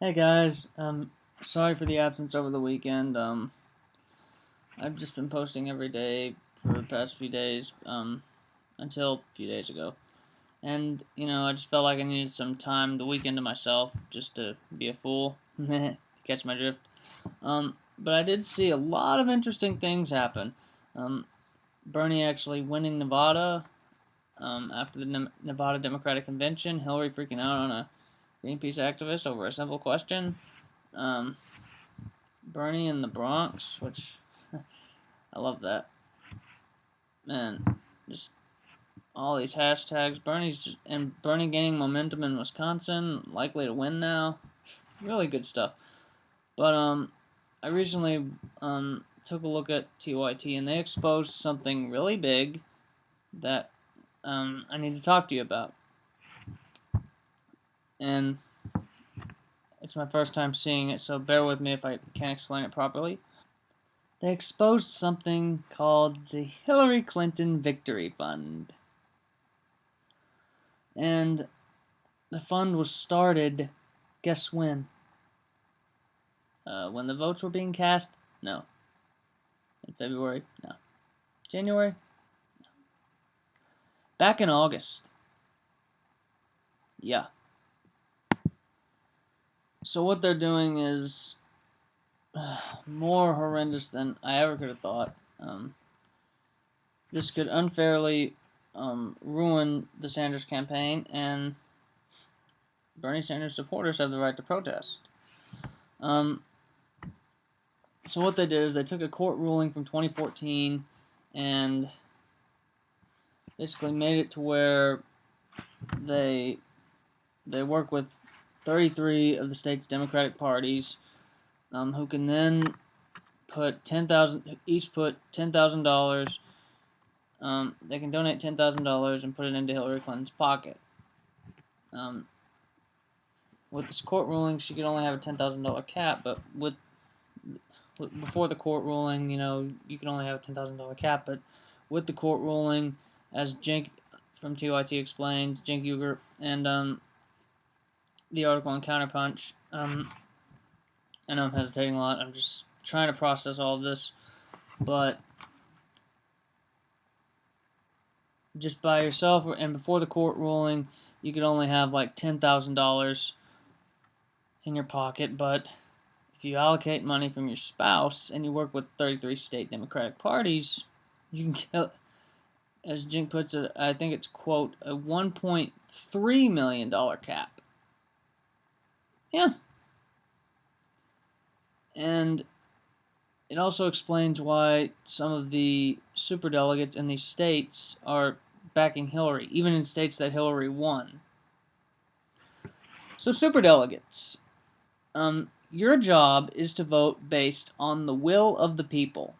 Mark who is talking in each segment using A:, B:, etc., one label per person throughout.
A: Hey guys, sorry for the absence over the weekend. I've just been posting every day for the past few days, until a few days ago. And, I just felt like I needed some time, the weekend to myself, just to be a fool, to catch my drift. But I did see a lot of interesting things happen. Um, Bernie actually winning Nevada, after the Nevada Democratic Convention, Hillary freaking out on a Greenpeace activist over a simple question. Um, Bernie in the Bronx, which I love that. Man, just all these hashtags. Bernie gaining momentum in Wisconsin, likely to win now. Really good stuff. But I recently took a look at TYT and they exposed something really big that I need to talk to you about. And it's my first time seeing it, so bear with me if I can't explain it properly. They exposed something called the Hillary Clinton Victory Fund. And the fund was started, guess when? When the votes were being cast? No. In February? No. January? No. Back in August. Yeah. So what they're doing is more horrendous than I ever could have thought. This could unfairly ruin the Sanders campaign, and Bernie Sanders supporters have the right to protest. So what they did is they took a court ruling from 2014 and basically made it to where they work with 33 of the state's Democratic parties, who can then put $10,000. They can donate $10,000 and put it into Hillary Clinton's pocket. With this court ruling, she could only have a $10,000 cap, but before the court ruling, you can only have a $10,000 cap. But with the court ruling, as Jink from TYT explains, Jink Uger, and the article on CounterPunch, I know I'm hesitating a lot. I'm just trying to process all of this, but just by yourself and before the court ruling, you could only have like $10,000 in your pocket. But if you allocate money from your spouse and you work with 33 state Democratic parties, you can get, as Jink puts it, I think it's, quote, a $1.3 million cap. Yeah. And it also explains why some of the superdelegates in these states are backing Hillary, even in states that Hillary won. So superdelegates, your job is to vote based on the will of the people.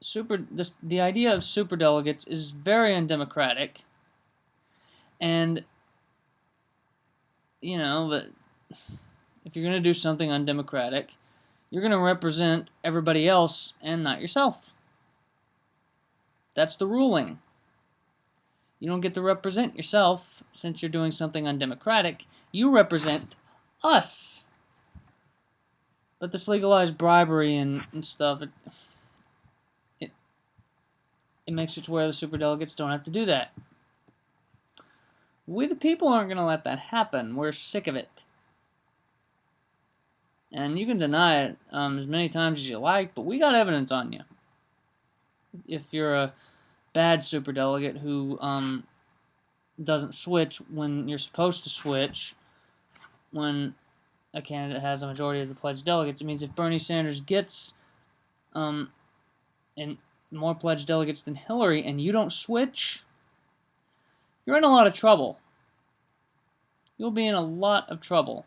A: The idea of superdelegates is very undemocratic, and but if you're going to do something undemocratic, you're going to represent everybody else and not yourself. That's the ruling. You don't get to represent yourself since you're doing something undemocratic. You represent us. But this legalized bribery and stuff, it makes it to where the superdelegates don't have to do that. We the people aren't going to let that happen. We're sick of it. And you can deny it as many times as you like, but we got evidence on you. If you're a bad superdelegate who doesn't switch when you're supposed to switch, when a candidate has a majority of the pledged delegates, it means if Bernie Sanders gets and more pledged delegates than Hillary and you don't switch, you're in a lot of trouble. You'll be in a lot of trouble.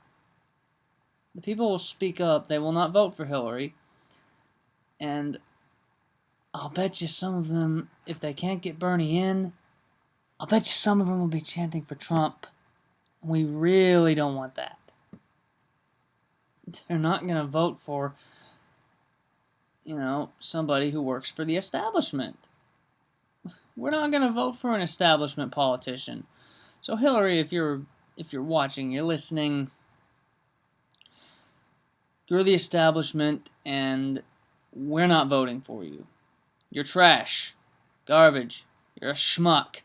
A: The people will speak up. They will not vote for Hillary. And I'll bet you some of them, if they can't get Bernie in, I'll bet you some of them will be chanting for Trump. And we really don't want that. They're not going to vote for, somebody who works for the establishment. We're not going to vote for an establishment politician. So Hillary, if you're if you're watching, you're listening, you're the establishment, and we're not voting for you. You're trash. Garbage. You're a schmuck.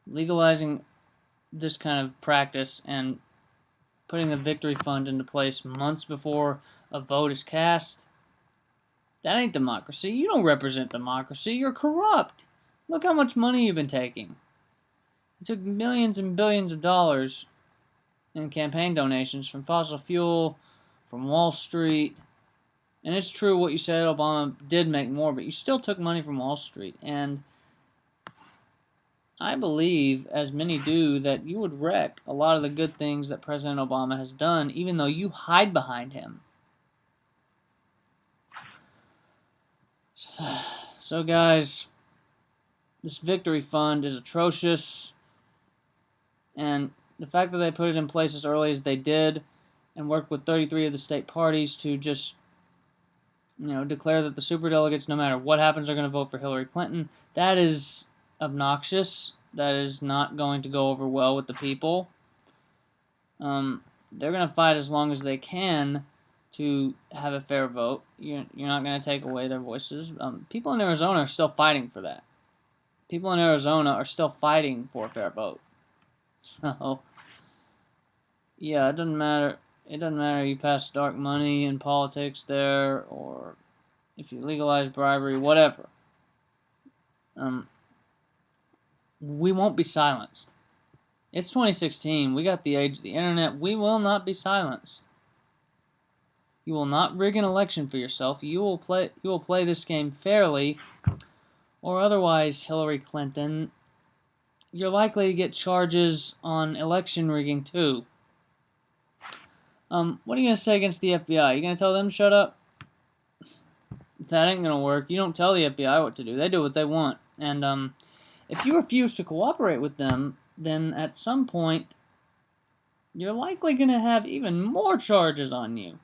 A: Legalizing this kind of practice and putting a victory fund into place months before a vote is cast, that ain't democracy. You don't represent democracy. You're corrupt. Look how much money you've been taking. You took millions and billions of dollars in campaign donations from fossil fuel, from Wall Street. And it's true what you said, Obama did make more, but you still took money from Wall Street. And I believe, as many do, that you would wreck a lot of the good things that President Obama has done, even though you hide behind him. So, guys, this victory fund is atrocious. And the fact that they put it in place as early as they did and worked with 33 of the state parties to just, declare that the superdelegates, no matter what happens, are going to vote for Hillary Clinton, that is obnoxious. That is not going to go over well with the people. They're going to fight as long as they can to have a fair vote. You're not going to take away their voices. People in Arizona are still fighting for that. People in Arizona are still fighting for a fair vote. So, yeah, it doesn't matter. It doesn't matter if you pass dark money in politics there, or if you legalize bribery, whatever. We won't be silenced. It's 2016. We got the age of the internet. We will not be silenced. You will not rig an election for yourself. You will play this game fairly, or otherwise, Hillary Clinton, you're likely to get charges on election rigging too. What are you gonna say against the FBI? You gonna tell them shut up? That ain't gonna work. You don't tell the FBI what to do. They do what they want. And if you refuse to cooperate with them, then at some point, you're likely gonna have even more charges on you.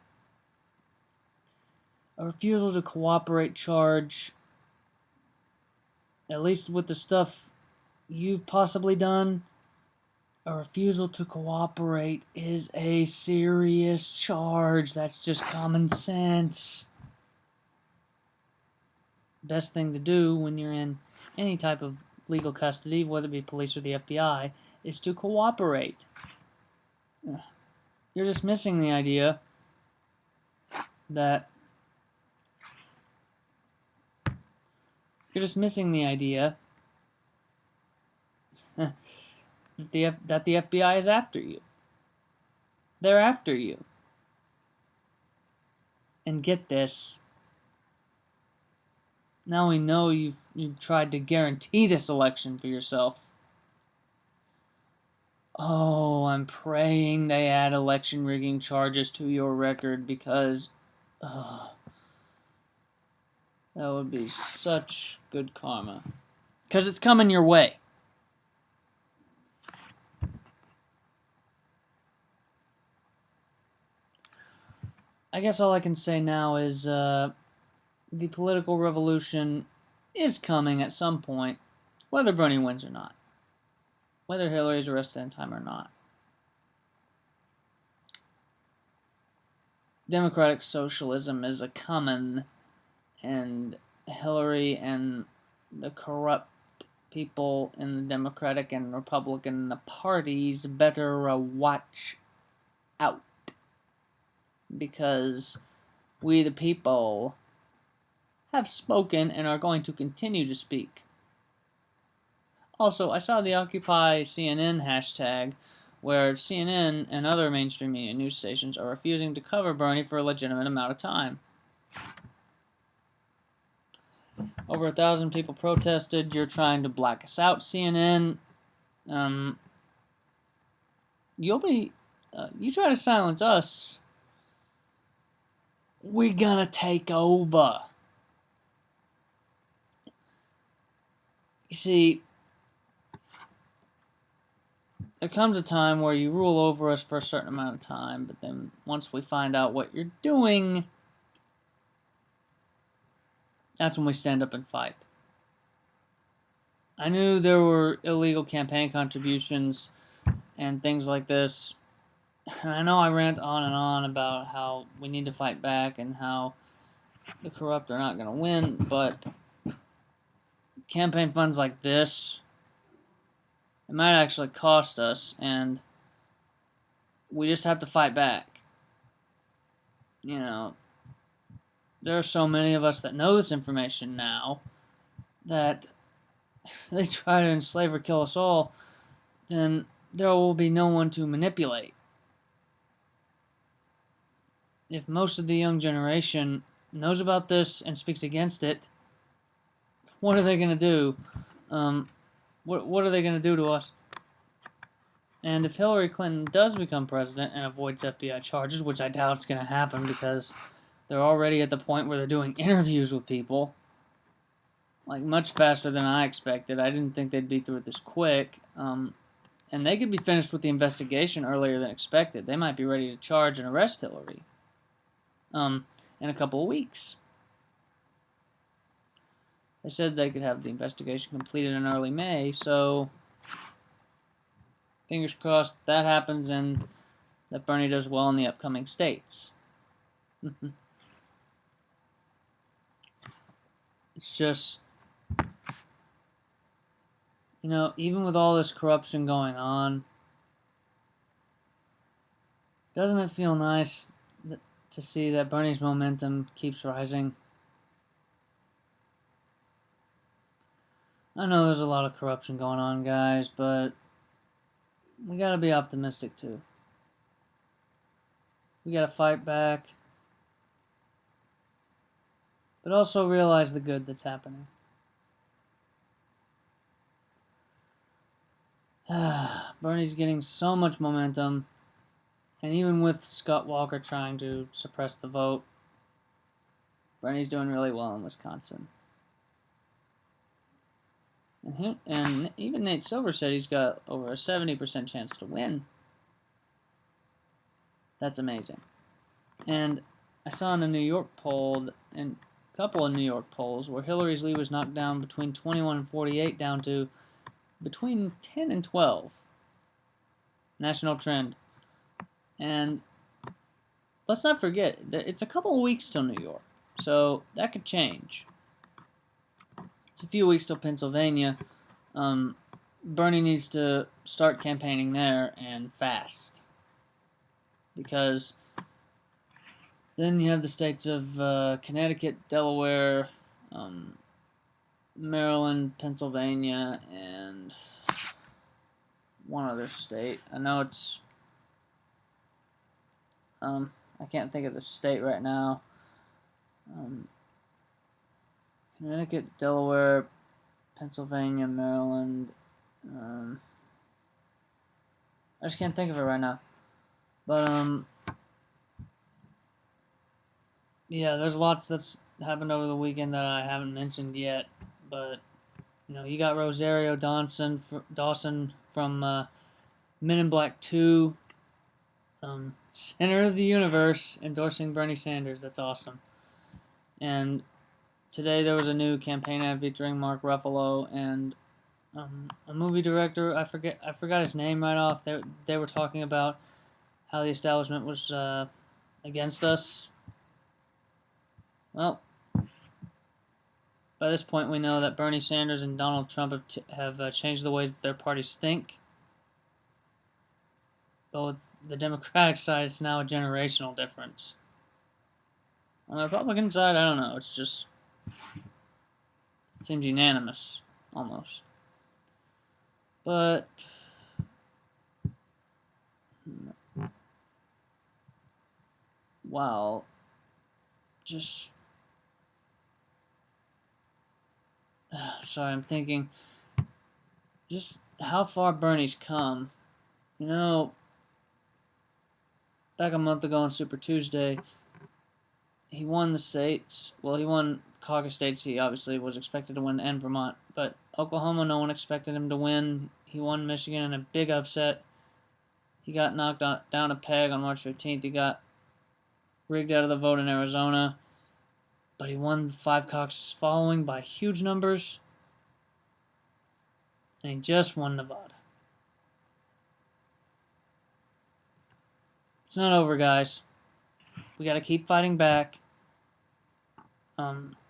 A: A refusal to cooperate charge, at least with the stuff you've possibly done, a refusal to cooperate is a serious charge. That's just common sense. Best thing to do when you're in any type of legal custody, whether it be police or the FBI, is to cooperate. You're dismissing the idea that that the FBI is after you. They're after you. And get this. Now we know you've tried to guarantee this election for yourself. Oh, I'm praying they add election rigging charges to your record, because that would be such good karma. Because it's coming your way. I guess all I can say now is the political revolution is coming at some point, whether Bernie wins or not. Whether Hillary's arrested in time or not. Democratic socialism is a coming, and Hillary and the corrupt people in the Democratic and Republican parties better watch out. Because we the people have spoken and are going to continue to speak. Also, I saw the Occupy CNN hashtag, where CNN and other mainstream media news stations are refusing to cover Bernie for a legitimate amount of time. Over 1,000 people protested. You're trying to black us out, CNN. You try to silence us, we're gonna take over. You see, there comes a time where you rule over us for a certain amount of time, but then once we find out what you're doing, that's when we stand up and fight. I knew there were illegal campaign contributions and things like this. And I know I rant on and on about how we need to fight back and how the corrupt are not going to win, but campaign funds like this, it might actually cost us, and we just have to fight back. You know, there are so many of us that know this information now that they try to enslave or kill us all, then there will be no one to manipulate. If most of the young generation knows about this and speaks against it, what are they going to do? What are they going to do to us? And if Hillary Clinton does become president and avoids FBI charges, which I doubt it's going to happen because they're already at the point where they're doing interviews with people, like much faster than I expected. I didn't think they'd be through it this quick. And they could be finished with the investigation earlier than expected. They might be ready to charge and arrest Hillary in a couple of weeks. They said they could have the investigation completed in early May, so fingers crossed that happens and that Bernie does well in the upcoming states. It's just, you know, even with all this corruption going on, doesn't it feel nice to see that Bernie's momentum keeps rising? I know there's a lot of corruption going on, guys, but we gotta be optimistic too. We gotta fight back, but also realize the good that's happening. Bernie's getting so much momentum, and even with Scott Walker trying to suppress the vote, Bernie's doing really well in Wisconsin. And even Nate Silver said he's got over a 70% chance to win. That's amazing. And I saw in a New York poll, and a couple of New York polls, where Hillary's lead was knocked down between 21 and 48 down to between 10 and 12. National trend. And let's not forget that it's a couple of weeks till New York, so that could change. It's a few weeks till Pennsylvania. Bernie needs to start campaigning there and fast, because then you have the states of Connecticut, Delaware, Maryland, Pennsylvania, and one other state. I know it's I can't think of the state right now. Connecticut, Delaware, Pennsylvania, Maryland. I just can't think of it right now. But yeah, there's lots that's happened over the weekend that I haven't mentioned yet. But you know, you got Rosario Dawson from Men in Black 2, Center of the Universe, endorsing Bernie Sanders. That's awesome. And today there was a new campaign ad featuring Mark Ruffalo and a movie director. I forgot his name right off. They were talking about how the establishment was against us. Well, by this point we know that Bernie Sanders and Donald Trump have changed the ways that their parties think. But with the Democratic side, it's now a generational difference. On the Republican side, I don't know. It seems unanimous, almost. But wow, just sorry, I'm thinking just how far Bernie's come. You know, back a month ago on Super Tuesday, he won the states. Well, he won caucus states. He obviously was expected to win, and Vermont. But Oklahoma, no one expected him to win. He won Michigan in a big upset. He got knocked down a peg on March 15th. He got rigged out of the vote in Arizona. But he won the 5 caucuses following by huge numbers. and he just won Nevada. It's not over, guys. We got to keep fighting back.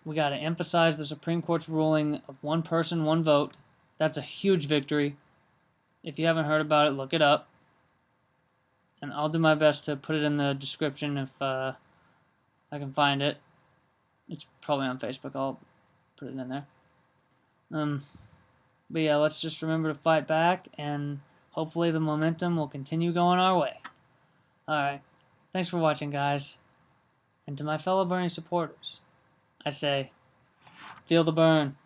A: We got to emphasize the Supreme Court's ruling of one person, one vote. That's a huge victory. If you haven't heard about it, look it up. And I'll do my best to put it in the description if I can find it. It's probably on Facebook. I'll put it in there. But yeah, let's just remember to fight back, and hopefully the momentum will continue going our way. Alright, thanks for watching, guys. And to my fellow Bernie supporters, I say, feel the burn.